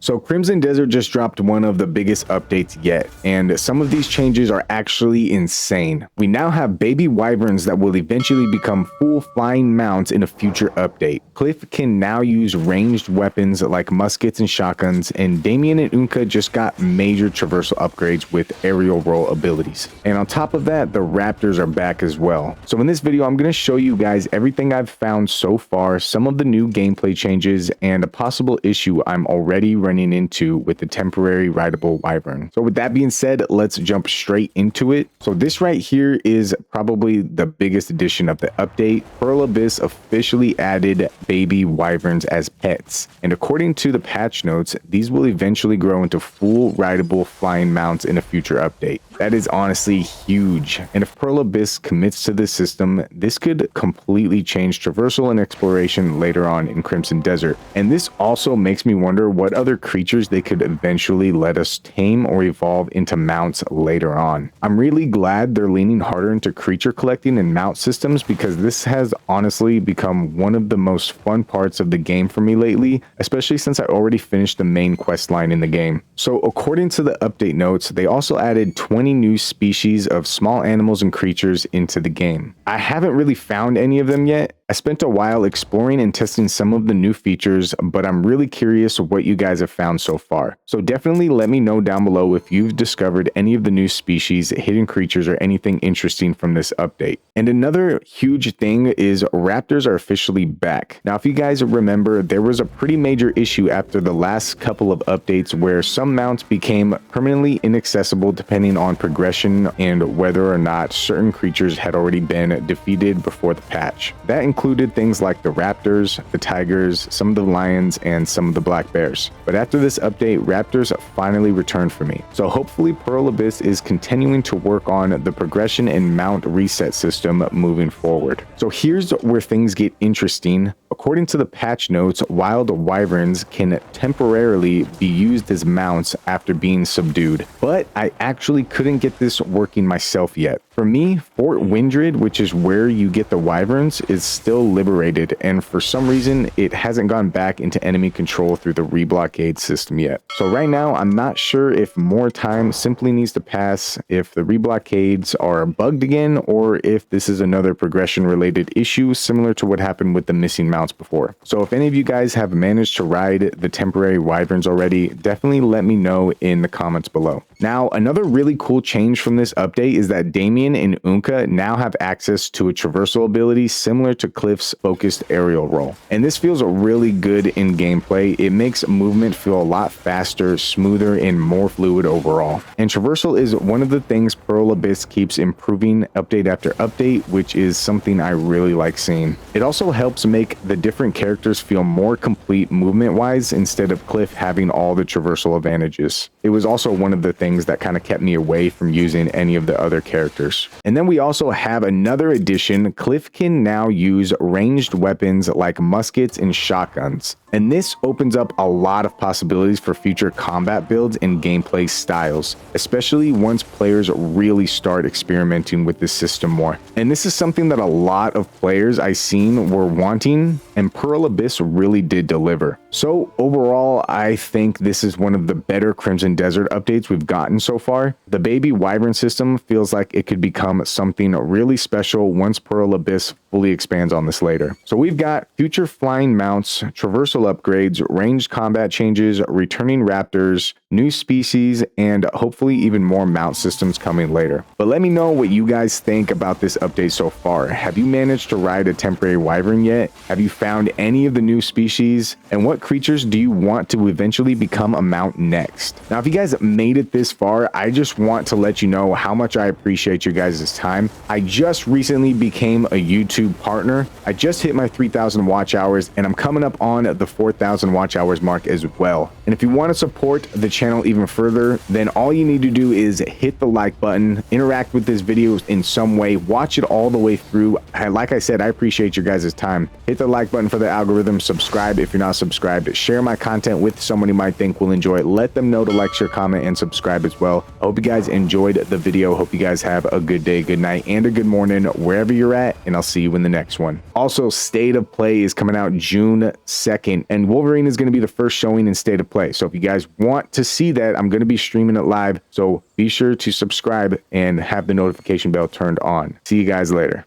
So Crimson Desert just dropped one of the biggest updates yet, and some of these changes are actually insane. We now have Baby Wyverns that will eventually become full flying mounts in a future update. Kliff can now use ranged weapons like muskets and shotguns, and Damiane Oongka just got major traversal upgrades with aerial roll abilities. And on top of that, the Raptors are back as well. So in this video, I'm going to show you guys everything I've found so far, some of the new gameplay changes, and a possible issue I'm already running into with the temporary Rideable Wyvern. So with that being said, let's jump straight into it. So this right here is probably the biggest addition of the update. Pearl Abyss officially added Baby Wyverns as pets, and according to the patch notes, these will eventually grow into full rideable flying mounts in a future update. That is honestly huge, and if Pearl Abyss commits to this system, this could completely change traversal and exploration later on in Crimson Desert. And this also makes me wonder what other creatures they could eventually let us tame or evolve into mounts later on. I'm really glad they're leaning harder into creature collecting and mount systems, because this has honestly become one of the most fun parts of the game for me lately, especially since I already finished the main quest line in the game. So according to the update notes, they also added 20 new species of small animals and creatures into the game. I haven't really found any of them yet. I spent a while exploring and testing some of the new features, but I'm really curious what you guys have found so far. So definitely let me know down below if you've discovered any of the new species, hidden creatures, or anything interesting from this update. And another huge thing is Raptors are officially back. Now, if you guys remember, there was a pretty major issue after the last couple of updates where some mounts became permanently inaccessible depending on progression and whether or not certain creatures had already been defeated before the patch. That included things like the Raptors, the Tigers, some of the Lions, and some of the Black Bears. But after this update, Raptors finally returned for me. So hopefully Pearl Abyss is continuing to work on the progression and mount reset system moving forward. So here's where things get interesting. According to the patch notes, wild wyverns can temporarily be used as mounts after being subdued, but I actually couldn't get this working myself yet. For me, Fort Windridge, which is where you get the wyverns, is still liberated, and for some reason it hasn't gone back into enemy control through the re-blockade system yet. So right now I'm not sure if more time simply needs to pass, if the re-blockades are bugged again, or if this is another progression related issue similar to what happened with the missing mounts before. So if any of you guys have managed to ride the temporary wyverns already, definitely let me know in the comments below. Now, another really cool change from this update is that Damiane and Oongka now have access to a traversal ability similar to Kliff's focused aerial roll. And this feels really good in gameplay. It makes movement feel a lot faster, smoother, and more fluid overall. And traversal is one of the things Pearl Abyss keeps improving update after update, which is something I really like seeing. It also helps make the different characters feel more complete movement-wise instead of Kliff having all the traversal advantages. It was also one of the things that kind of kept me away from using any of the other characters. And then we also have another addition. Kliff can now use ranged weapons like muskets and shotguns. And this opens up a lot of possibilities for future combat builds and gameplay styles, especially once players really start experimenting with this system more. And this is something that a lot of players I've seen were wanting, and Pearl Abyss really did deliver. So overall, I think this is one of the better Crimson Desert updates we've gotten so far. The Baby Wyvern system feels like it could become something really special once Pearl Abyss fully expands on this later. So we've got future flying mounts, traversal upgrades, ranged combat changes, returning raptors, new species, and hopefully even more mount systems coming later. But let me know what you guys think about this update so far. Have you managed to ride a temporary wyvern yet? Have you found any of the new species? And what creatures do you want to eventually become a mount next? Now, if you guys made it this far, I just want to let you know how much I appreciate you guys' time. I just recently became a YouTube partner. I just hit my 3,000 watch hours, and I'm coming up on the 4,000 watch hours mark as well. And if you want to support the channel even further, then all you need to do is hit the like button, interact with this video in some way, watch it all the way through. Like I said, I appreciate your guys' time. Hit the like button for the algorithm, subscribe if you're not subscribed, share my content with someone you might think will enjoy it. Let them know to like, share, comment, and subscribe as well. I hope you guys enjoyed the video. Hope you guys have a good day, good night, and a good morning wherever you're at, and I'll see you in the next one. Also, State of Play is coming out June 2nd, and Wolverine is going to be the first showing in State of Play. So if you guys want to see that, I'm going to be streaming it live. So be sure to subscribe and have the notification bell turned on. See you guys later.